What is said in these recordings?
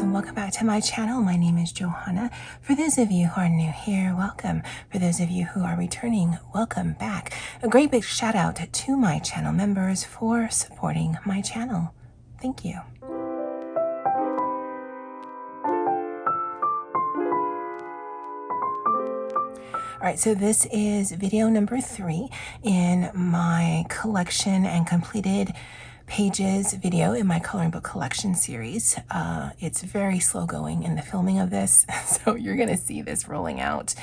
and welcome back to my channel. My name is Johanna. For those of you who are new here, welcome. For those of you who are returning, welcome back. A great big shout out to my channel members for supporting my channel. Thank you. All right, so this is video number 3 in my collection and completed pages video in my coloring book collection series. It's very slow going in the filming of this, so you're gonna see this rolling out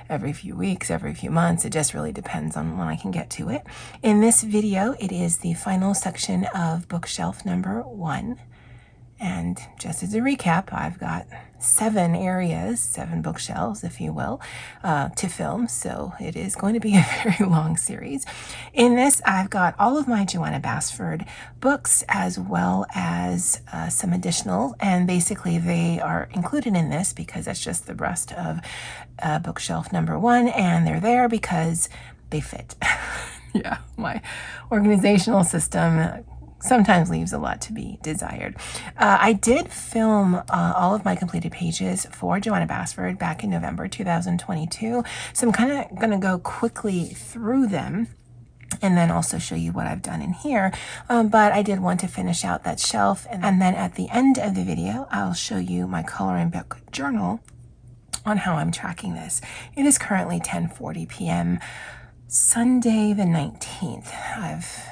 every few weeks, every few months. It just really depends on when I can get to it. In this video, it is the final section of bookshelf number 1. And just as a recap, I've got 7 areas, 7 bookshelves, if you will, to film. So it is going to be a very long series. In this, I've got all of my Johanna Basford books, as well as some additional. And basically, they are included in this because that's just the rest of bookshelf number 1. And they're there because they fit. Yeah, my organizational system sometimes leaves a lot to be desired. I did film all of my completed pages for Johanna Basford back in November 2022. So I'm kind of going to go quickly through them and then also show you what I've done in here. But I did want to finish out that shelf. And then at the end of the video, I'll show you my coloring book journal on how I'm tracking this. It is currently 10:40 p.m. Sunday the 19th. I've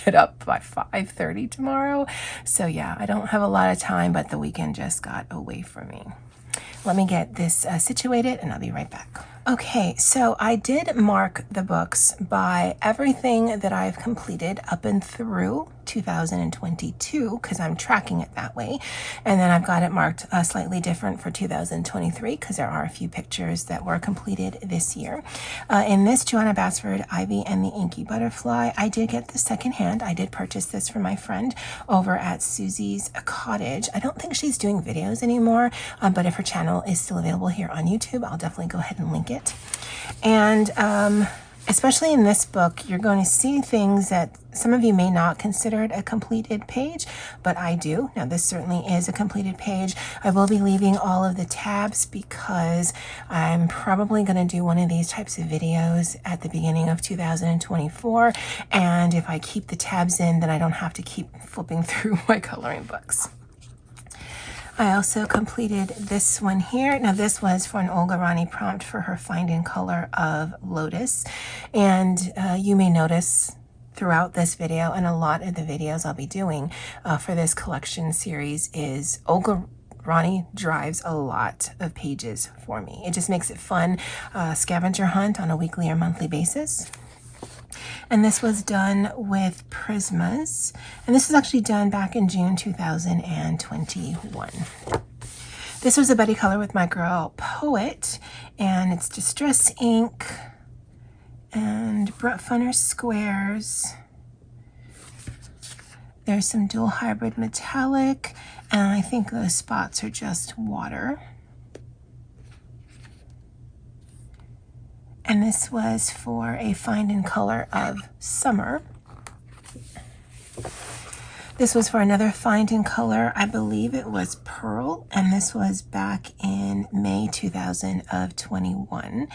get up by 5:30 tomorrow. So yeah, I don't have a lot of time, but the weekend just got away from me. Let me get this situated and I'll be right back. Okay, so I did mark the books by everything that I've completed up and through 2022 because I'm tracking it that way. And then I've got it marked slightly different for 2023 because there are a few pictures that were completed this year. In this Johanna Basford, Ivy and the Inky Butterfly, I did get the second hand. I did purchase this from my friend over at Susie's Cottage. I don't think she's doing videos anymore, but if her channel is still available here on YouTube, I'll definitely go ahead and link it. And especially in this book, you're going to see things that some of you may not consider it a completed page, but I do. Now, this certainly is a completed page. I will be leaving all of the tabs because I'm probably going to do one of these types of videos at the beginning of 2024. And if I keep the tabs in, then I don't have to keep flipping through my coloring books. I also completed this one here. Now this was for an Olga Rani prompt for her Find in Color of Lotus. And you may notice throughout this video and a lot of the videos I'll be doing for this collection series is Olga Rani drives a lot of pages for me. It just makes it fun scavenger hunt on a weekly or monthly basis. And this was done with Prismas. And this was actually done back in June 2021. This was a buddy color with my girl Poet. And it's Distress ink and Brett Funner squares. There's some dual hybrid metallic. And I think those spots are just water. And this was for a Find in Color of Summer. This was for another Find in Color. I believe it was Pearl. And this was back in May 2021.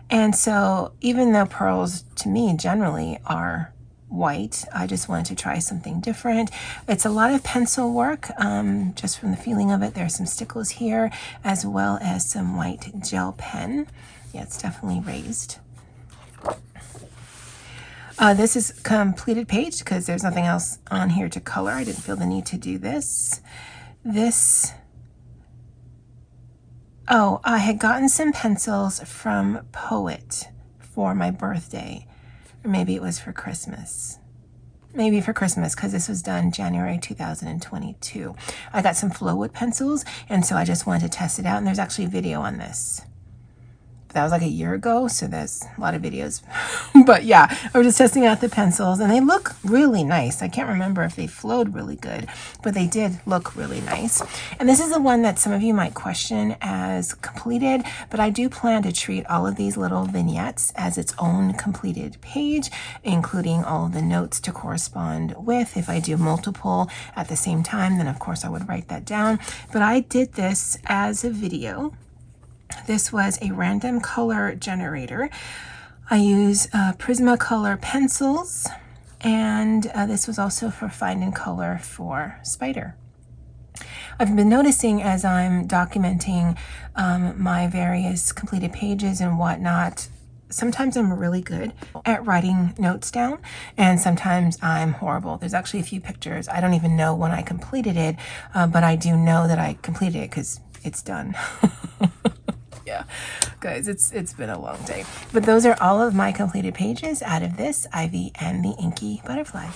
And so even though pearls to me generally are white, I just wanted to try something different. It's a lot of pencil work, just from the feeling of it. There's some stickles here, as well as some white gel pen. Yeah, it's definitely raised. This is completed page because there's nothing else on here to color. I didn't feel the need to do this. Oh, I had gotten some pencils from Poet for my birthday. Or maybe it was for Christmas. Maybe for Christmas, because this was done January 2022. I got some Flowwood pencils, and so I just wanted to test it out. And there's actually video on this. That was like a year ago, so there's a lot of videos. But yeah, I was just testing out the pencils, and they look really nice. I can't remember if they flowed really good, but they did look really nice. And this is the one that some of you might question as completed, but I do plan to treat all of these little vignettes as its own completed page, including all of the notes to correspond with. If I do multiple at the same time, then of course I would write that down. But I did this as a video. This was a random color generator. I use Prismacolor pencils, and this was also for Find in Color for Spider. I've been noticing as I'm documenting my various completed pages and whatnot, sometimes I'm really good at writing notes down, and sometimes I'm horrible. There's actually a few pictures. I don't even know when I completed it, but I do know that I completed it because it's done. Yeah, guys, it's been a long day. But those are all of my completed pages out of this, Ivy and the Inky Butterfly.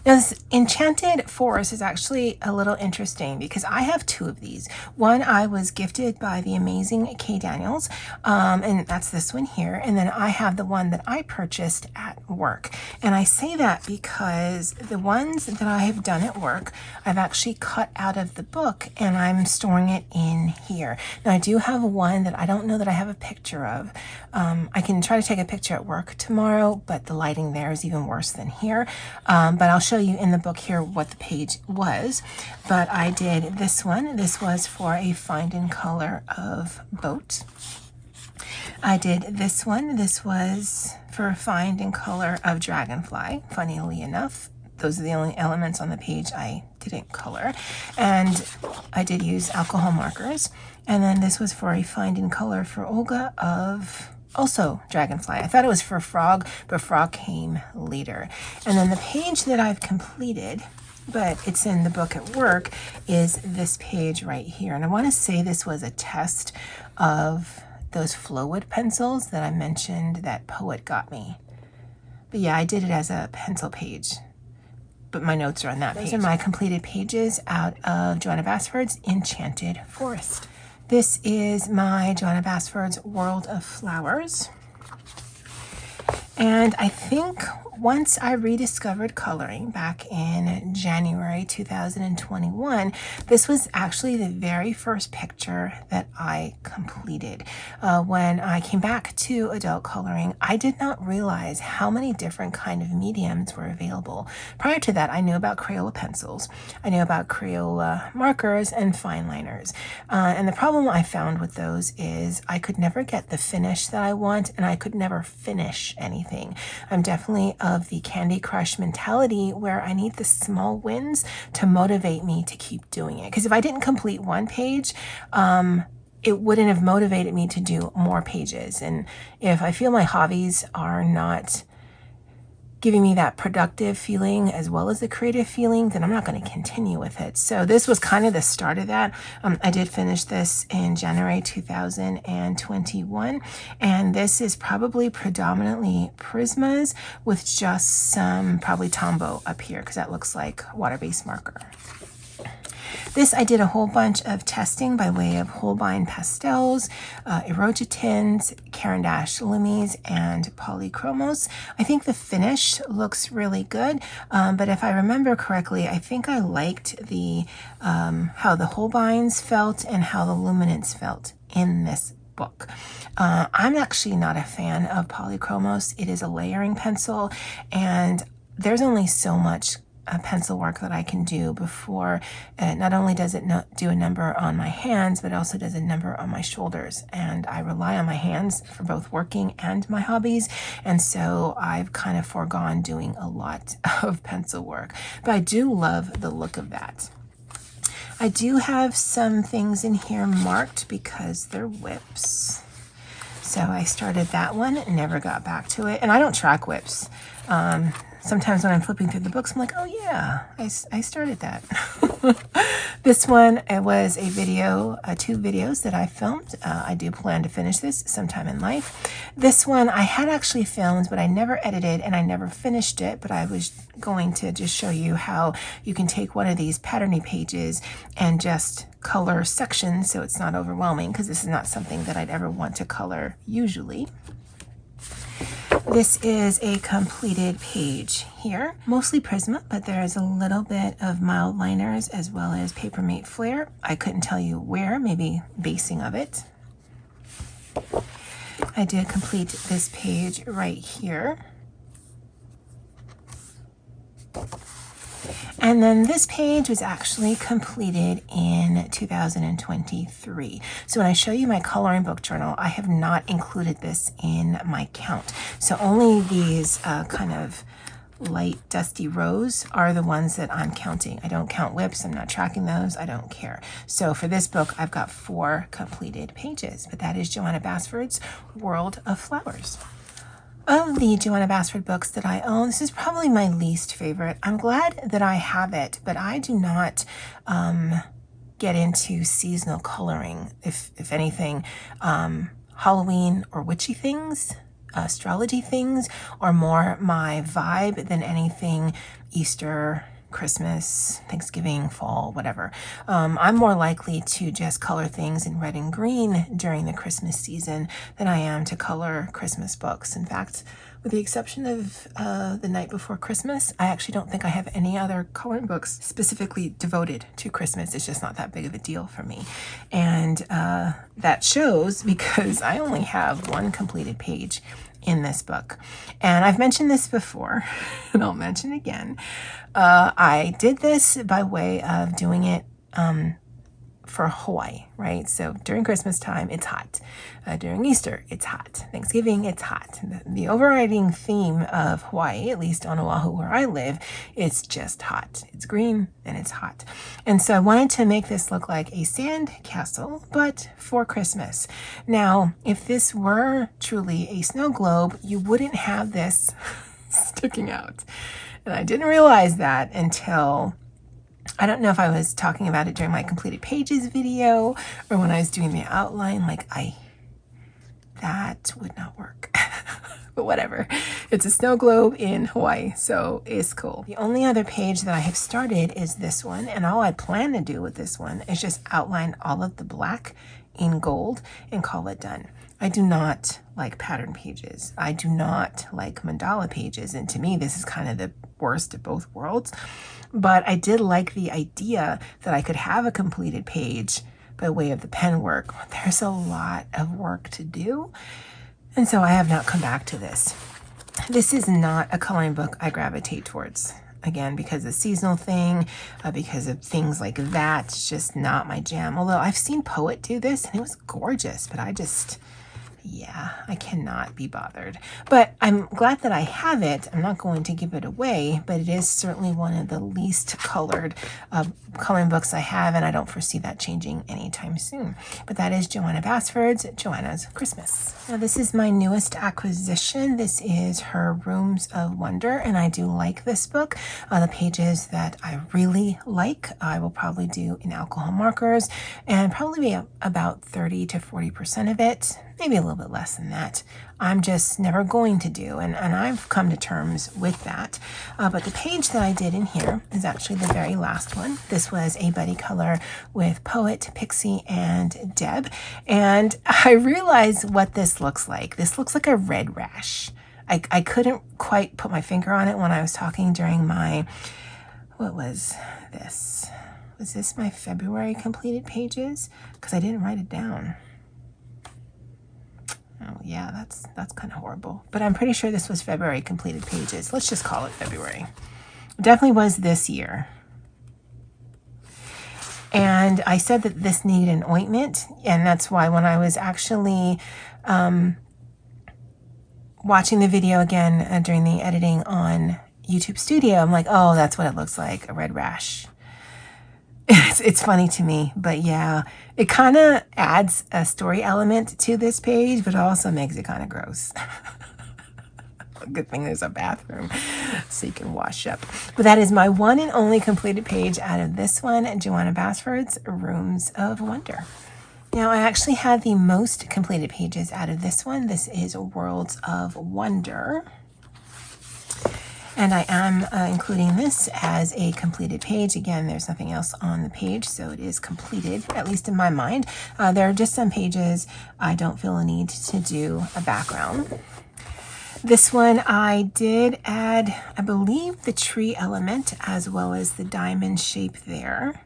Now, this Enchanted Forest is actually a little interesting because I have two of these. One I was gifted by the amazing Kay Daniels, and that's this one here. And then I have the one that I purchased at work. And I say that because the ones that I have done at work, I've actually cut out of the book and I'm storing it in here. Now, I do have one that I don't know that I have a picture of. I can try to take a picture at work tomorrow, but the lighting there is even worse than here. But I'll show you in the book here what the page was. But I did this one. This was for a Find in Color of Boat. I did this one. This was for a Find in Color of Dragonfly, funnily enough. Those are the only elements on the page I didn't color. And I did use alcohol markers. And then this was for a Find in Color for Olga of also Dragonfly. I thought it was for Frog, but Frog came later. And then the page that I've completed, but it's in the book at work, is this page right here. And I want to say this was a test of those Flowwood pencils that I mentioned that Poet got me. But yeah, I did it as a pencil page, but my notes are on that page. Those are my completed pages out of Johanna Basford's Enchanted Forest. This is my Johanna Basford's World of Flowers. And I think once I rediscovered coloring back in January 2021, this was actually the very first picture that I completed. When I came back to adult coloring, I did not realize how many different kind of mediums were available. Prior to that, I knew about Crayola pencils. I knew about Crayola markers and fine liners. And the problem I found with those is I could never get the finish that I want, and I could never finish anything. I'm definitely of the Candy Crush mentality where I need the small wins to motivate me to keep doing it. Because if I didn't complete one page, it wouldn't have motivated me to do more pages. And if I feel my hobbies are not giving me that productive feeling as well as the creative feeling, then I'm not going to continue with it. So this was kind of the start of that. I did finish this in January 2021, and this is probably predominantly Prismas with just some probably Tombow up here because that looks like water-based marker. This I did a whole bunch of testing by way of Holbein pastels, Erogitins, Caran d'Ache Lumis, and Polychromos. I think the finish looks really good, but if I remember correctly, I think I liked the how the Holbeins felt and how the luminance felt in this book. I'm actually not a fan of Polychromos. It is a layering pencil, and there's only so much pencil work that I can do before not only does it not do a number on my hands, but also does a number on my shoulders. And I rely on my hands for both working and my hobbies. And so I've kind of foregone doing a lot of pencil work, but I do love the look of that. I do have some things in here marked because they're whips. So I started that one, never got back to it. And I don't track whips. sometimes when I'm flipping through the books, I'm like, oh yeah, I started that. This one, it was a video, 2 videos that I filmed. I do plan to finish this sometime in life. This one I had actually filmed, but I never edited and I never finished it, but I was going to just show you how you can take one of these patterny pages and just color sections so it's not overwhelming, because this is not something that I'd ever want to color usually. This is a completed page here, mostly Prisma, but there is a little bit of mild liners as well as Papermate Flair. I couldn't tell you where, maybe basing of it. I did complete this page right here. And then this page was actually completed in 2023. So when I show you my coloring book journal, I have not included this in my count. So only these kind of light dusty rows are the ones that I'm counting. I don't count whips. I'm not tracking those. I don't care. So for this book, I've got 4 completed pages, but that is Johanna Basford's World of Flowers. Of the Johanna Basford books that I own, this is probably my least favorite. I'm glad that I have it, but I do not get into seasonal coloring. If anything, Halloween or witchy things, astrology things, are more my vibe than anything Easter, Christmas, Thanksgiving, fall, whatever. I'm more likely to just color things in red and green during the Christmas season than I am to color Christmas books. In fact, with the exception of The Night Before Christmas, I actually don't think I have any other coloring books specifically devoted to Christmas. It's just not that big of a deal for me. And that shows because I only have 1 completed page in this book. And I've mentioned this before, and I'll mention again. I did this by way of doing it for Hawaii, right? So during Christmas time, it's hot. During Easter, it's hot. Thanksgiving, it's hot. The overriding theme of Hawaii, at least on Oahu where I live, is just hot. It's green and it's hot. And so I wanted to make this look like a sand castle, but for Christmas. Now, if this were truly a snow globe, you wouldn't have this sticking out. And I didn't realize that until, I don't know if I was talking about it during my completed pages video or when I was doing the outline, like that would not work. But whatever. It's a snow globe in Hawaii, so it's cool. The only other page that I have started is this one, and all I plan to do with this one is just outline all of the black in gold and call it done. I do not like pattern pages. I do not like mandala pages, and to me this is kind of the worst of both worlds. But I did like the idea that I could have a completed page by way of the pen work. There's a lot of work to do, and so I have not come back to this. This is not a coloring book I gravitate towards. Again, because of the seasonal thing, because of things like that, it's just not my jam. Although I've seen Poet do this and it was gorgeous, but I just, yeah, I cannot be bothered. But I'm glad that I have it. I'm not going to give it away, but it is certainly one of the least colored coloring books I have, and I don't foresee that changing anytime soon. But that is Johanna Basford's Joanna's Christmas. Now this is my newest acquisition. This is her Rooms of Wonder, and I do like this book. The pages that I really like, I will probably do in alcohol markers, and probably be about 30 to 40% of it, maybe a little bit less than that, I'm just never going to do, and I've come to terms with that. But the page that I did in here is actually the very last one. This was a buddy color with Poet, Pixie, and Deb, and I realized what this looks like. This looks like a red rash. I couldn't quite put my finger on it when I was talking during my, what was this? Was this my February completed pages? Because I didn't write it down. Oh yeah, that's kind of horrible. But I'm pretty sure this was February completed pages. Let's just call it February. It definitely was this year. And I said that this needed an ointment, and that's why when I was actually watching the video again during the editing on YouTube Studio, I'm like, oh, that's what it looks like, a red rash. It's funny to me, but yeah, it kind of adds a story element to this page, but also makes it kind of gross. Good thing there's a bathroom so you can wash up. But that is my one and only completed page out of this one, Johanna Basford's Rooms of Wonder. Now, I actually had the most completed pages out of this one. This is Worlds of Wonder. And I am including this as a completed page. Again, there's nothing else on the page, so it is completed, at least in my mind. There are just some pages I don't feel a need to do a background. This one I did add, I believe, the tree element as well as the diamond shape there.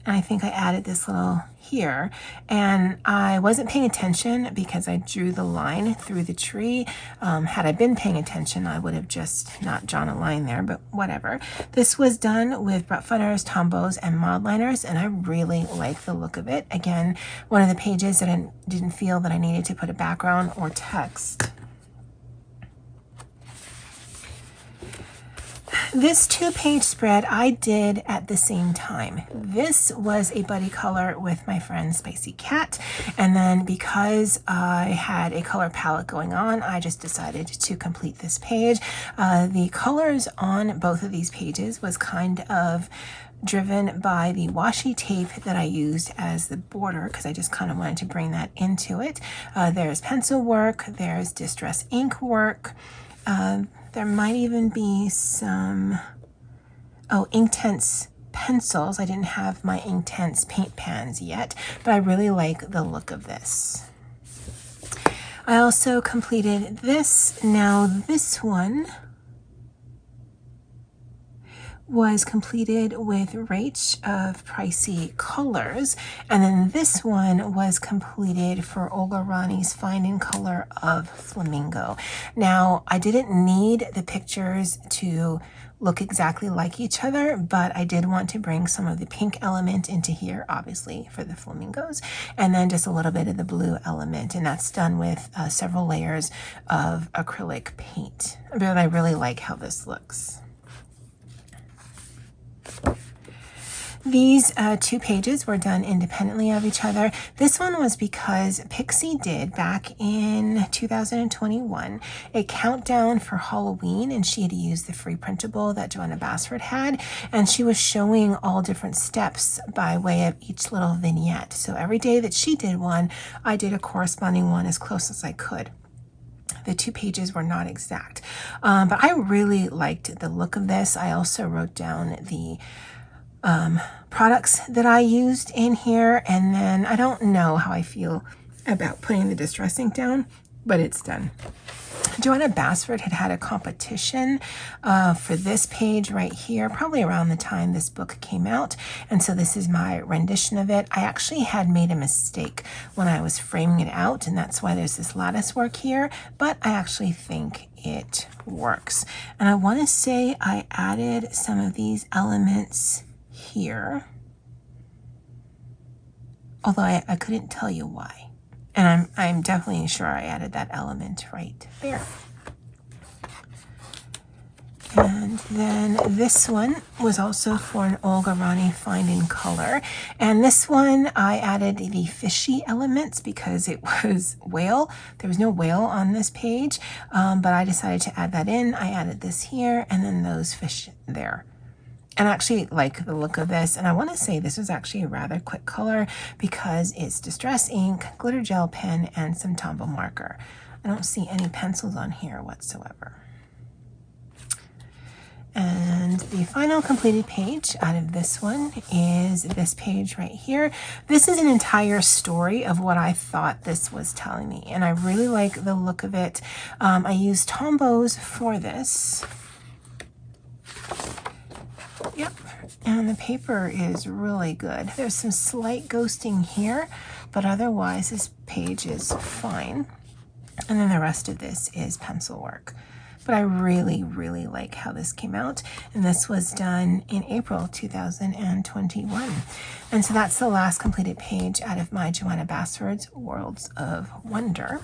And I think I added this little here, and I wasn't paying attention because I drew the line through the tree. Had I been paying attention, I would have just not drawn a line there, but whatever. This was done with Brett Funners, Tombows, and mod liners, and I really like the look of it. Again, one of the pages that I didn't feel that I needed to put a background or text. This 2-page spread I did at the same time. This was a buddy color with my friend Spicy Cat, and then because I had a color palette going on, I just decided to complete this page. The colors on both of these pages was kind of driven by the washi tape that I used as the border, because I just kind of wanted to bring that into it. There's pencil work, there's distress ink work, there might even be some, Inktense pencils. I didn't have my Inktense paint pans yet, but I really like the look of this. I also completed this. Now this one was completed with Rach of Pricey Colors, and then this one was completed for Olga Rani's Fine in Color of Flamingo. Now, I didn't need the pictures to look exactly like each other, but I did want to bring some of the pink element into here, obviously, for the flamingos, and then just a little bit of the blue element, and that's done with several layers of acrylic paint. But I really like how this looks. These 2 pages were done independently of each other. This one was because Pixie did, back in 2021, a countdown for Halloween, and she had used the free printable that Johanna Basford had, and she was showing all different steps by way of each little vignette. So every day that she did one, I did a corresponding one as close as I could. The 2 pages were not exact, but I really liked the look of this. I also wrote down the products that I used in here, and then I don't know how I feel about putting the distress ink down, but it's done. Johanna Basford had a competition for this page right here, probably around the time this book came out, and so this is my rendition of it. I actually had made a mistake when I was framing it out, and that's why there's this lattice work here, but I actually think it works. And I want to say I added some of these elements here, although I couldn't tell you why. And I'm definitely sure I added that element right there. And then this one was also for an Olga Rani Fine in Color. And this one I added the fishy elements because it was whale. There was no whale on this page, but I decided to add that in. I added this here and then those fish there. And I actually like the look of this, and I want to say this was actually a rather quick color because it's distress ink, glitter gel pen, and some Tombow marker. I don't see any pencils on here whatsoever. And the final completed page out of this one is this page right here. This is an entire story of what I thought this was telling me, and I really like the look of it. I used Tombows for this. Yep, and the paper is really good. There's some slight ghosting here, but otherwise this page is fine. And then the rest of this is pencil work. But I really, really like how this came out. And this was done in April 2021. And so that's the last completed page out of my Johanna Basford's Worlds of Wonder.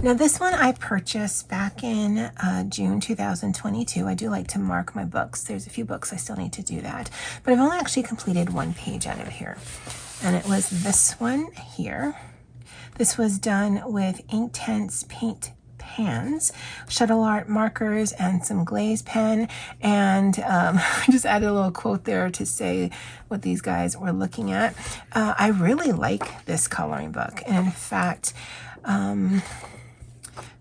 Now this one I purchased back in June 2022. I do like to mark my books. There's a few books I still need to do that. But I've only actually completed 1 page out of here. And it was this one here. This was done with Inktense paint hands, shuttle art markers, and some glaze pen. And I just added a little quote there to say what these guys were looking at. I really like this coloring book. And in fact,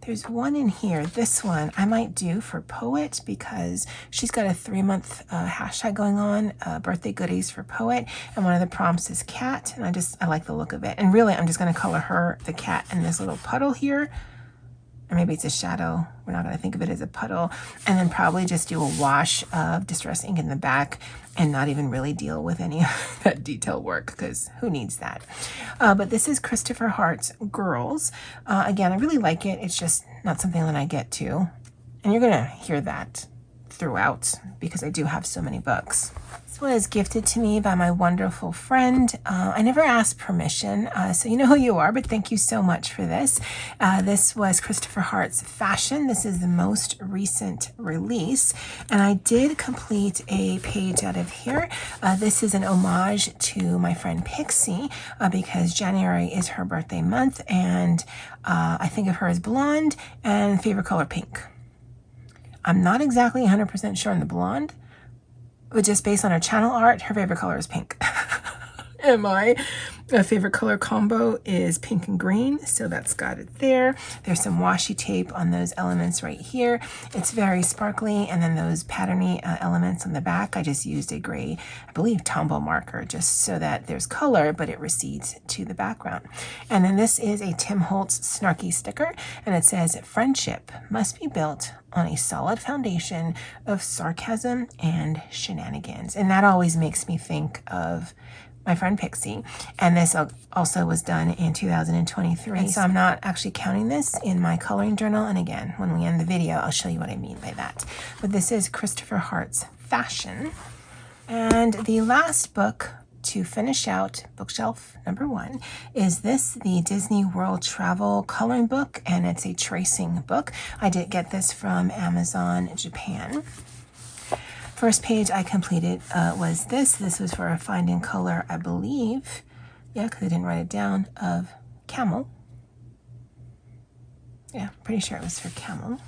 there's one in here. This one I might do for Poet because she's got a 3-month hashtag going on, birthday goodies for Poet, and one of the prompts is cat, and I like the look of it. And really, I'm just going to color her, the cat, in this little puddle here. Or maybe it's a shadow. We're not going to think of it as a puddle. And then probably just do a wash of distress ink in the back and not even really deal with any of that detail work because who needs that? But this is Christopher Hart's Girls. Again, I really like it. It's just not something that I get to. And you're going to hear that throughout because I do have so many books. This was gifted to me by my wonderful friend. I never asked permission, so you know who you are, but thank you so much for this. This was Christopher Hart's Fashion. This is the most recent release, and I did complete a page out of here. This is an homage to my friend Pixie because January is her birthday month, and I think of her as blonde and favorite color pink. I'm not exactly 100% sure on the blonde, but just based on her channel art, her favorite color is pink. And my favorite color combo is pink and green, so that's got it there. There's some washi tape on those elements right here. It's very sparkly, and then those patterny elements on the back, I just used a gray, I believe, Tombow marker, just so that there's color, but it recedes to the background. And then this is a Tim Holtz snarky sticker, and it says, "Friendship must be built on a solid foundation of sarcasm and shenanigans." And that always makes me think of my friend Pixie. And this also was done in 2023. So I'm not actually counting this in my coloring journal. And again, when we end the video, I'll show you what I mean by that. But this is Christopher Hart's Fashion. And the last book to finish out bookshelf number 1 is this, the Disney World Travel coloring book, and it's a tracing book. I did get this from Amazon Japan. First page I completed was this. This was for a Finding Color, I believe. Yeah, because I didn't write it down, of Camel. Yeah, pretty sure it was for Camel.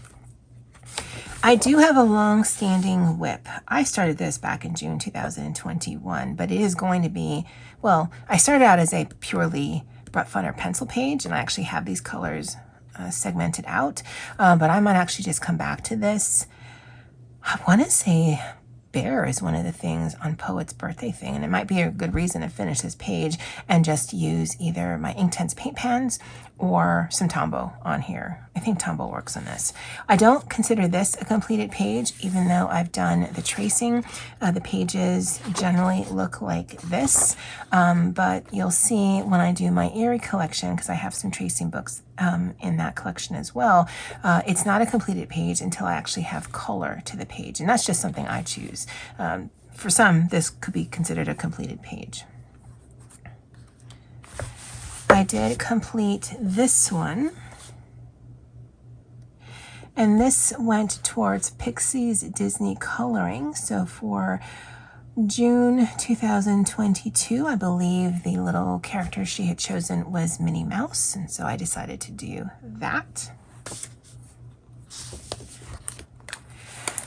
I do have a long-standing WIP. I started this back in June 2021, but it is going to be, well, I started out as a purely Brett Funner pencil page, and I actually have these colors segmented out, but I might actually just come back to this. I want to say bear is one of the things on Poet's birthday thing, and it might be a good reason to finish this page and just use either my Inktense paint pans or some Tombow on here. I think Tombow works on this. I don't consider this a completed page, even though I've done the tracing. The pages generally look like this, but you'll see when I do my Erie collection, because I have some tracing books in that collection as well, it's not a completed page until I actually have color to the page, and that's just something I choose. For some, this could be considered a completed page. I did complete this one, and this went towards Pixie's Disney coloring. So for June 2022, I believe the little character she had chosen was Minnie Mouse, and so I decided to do that.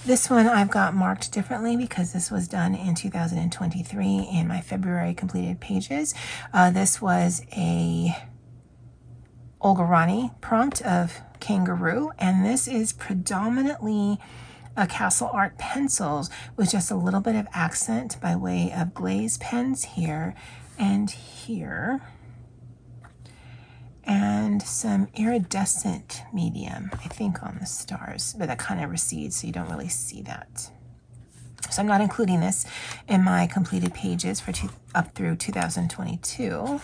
This one I've got marked differently because this was done in 2023 in my February completed pages. This was a Olga Rani prompt of Kangaroo, and this is predominantly Castle Art pencils with just a little bit of accent by way of glaze pens here and here, and some iridescent medium, I think, on the stars, but that kind of recedes, so you don't really see that. So I'm not including this in my completed pages for up through 2022.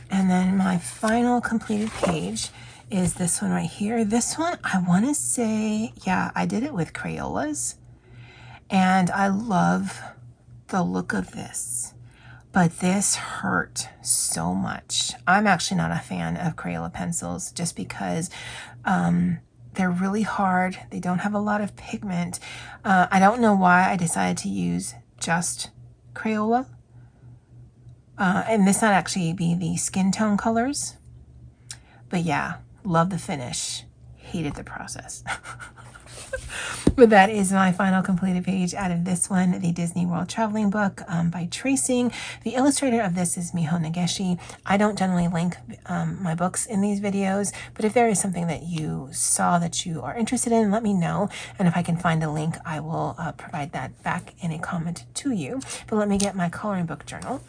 And then my final completed page is this one right here. This one, I want to say, yeah, I did it with Crayolas, and I love the look of this. But this hurt so much. I'm actually not a fan of Crayola pencils just because they're really hard. They don't have a lot of pigment. I don't know why I decided to use just Crayola. And this might actually be the skin tone colors. But yeah, love the finish. hated the process. But that is my final completed page out of this one, the Disney World Traveling Book by Tracing. The illustrator of this is Miho Nageshi. I don't generally link my books in these videos, but if there is something that you saw that you are interested in, let me know. And if I can find a link, I will provide that back in a comment to you. But let me get my coloring book journal.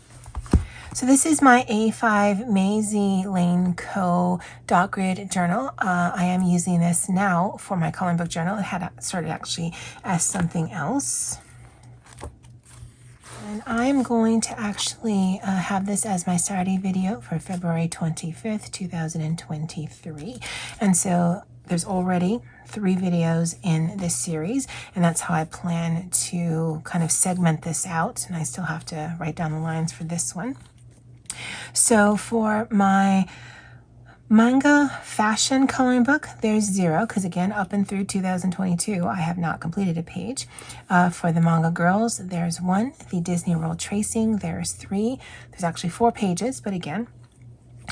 So this is my A5 Maisie Lane Co. dot grid journal. I am using this now for my coloring book journal. It had started actually as something else. And I'm going to actually have this as my Saturday video for February 25th, 2023. And so there's already 3 videos in this series, and that's how I plan to kind of segment this out. And I still have to write down the lines for this one. So for my manga fashion coloring book, there's 0, because again, up and through 2022, I have not completed a page. For the manga girls, there's 1. The Disney World Tracing, there's 3. There's actually 4 pages, but again,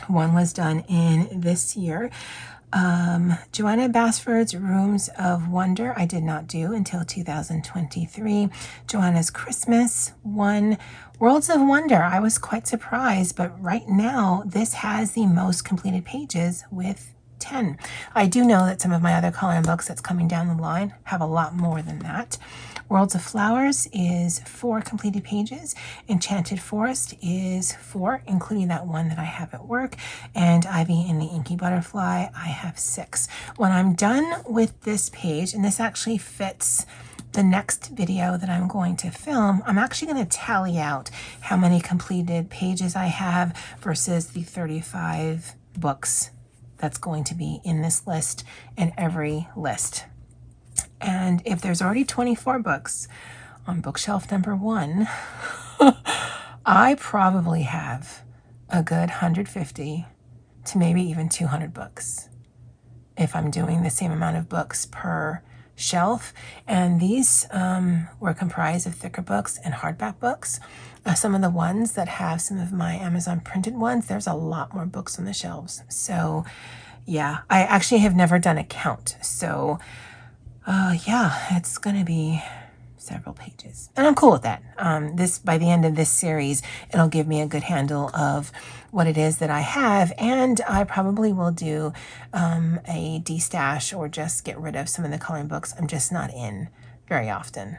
1 was done in this year. Johanna Basford's Rooms of Wonder, I did not do until 2023. Joanna's Christmas, 1. Worlds of Wonder, I was quite surprised, but right now this has the most completed pages with 10. I do know that some of my other coloring books that's coming down the line have a lot more than that. Worlds of Flowers is 4 completed pages. Enchanted Forest is 4, including that one that I have at work. And Ivy and the Inky Butterfly, I have 6. When I'm done with this page, and this actually fits the next video that I'm going to film, I'm actually going to tally out how many completed pages I have versus the 35 books that's going to be in this list and every list. And if there's already 24 books on bookshelf number 1, I probably have a good 150 to maybe even 200 books if I'm doing the same amount of books per shelf. And these were comprised of thicker books and hardback books. Some of the ones that have some of my Amazon printed ones, there's a lot more books on the shelves. So yeah, I actually have never done a count. So yeah, it's gonna be several pages, and I'm cool with that. This, by the end of this series, it'll give me a good handle of what it is that I have, and I probably will do a destash or just get rid of some of the coloring books I'm just not in very often.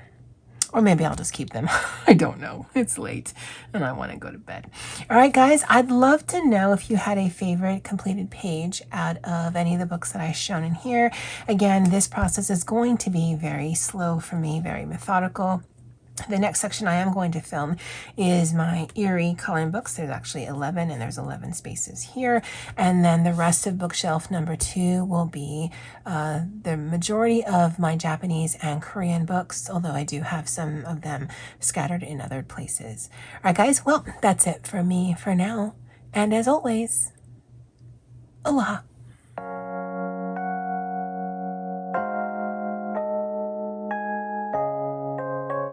Or maybe I'll just keep them. I don't know. It's late and I want to go to bed. All right, guys, I'd love to know if you had a favorite completed page out of any of the books that I've shown in here. Again, this process is going to be very slow for me, very methodical. The next section I am going to film is my Eerie coloring books. There's actually 11, and there's 11 spaces here. And then the rest of bookshelf number 2 will be the majority of my Japanese and Korean books, although I do have some of them scattered in other places. All right, guys, well, that's it for me for now. And as always, aloha.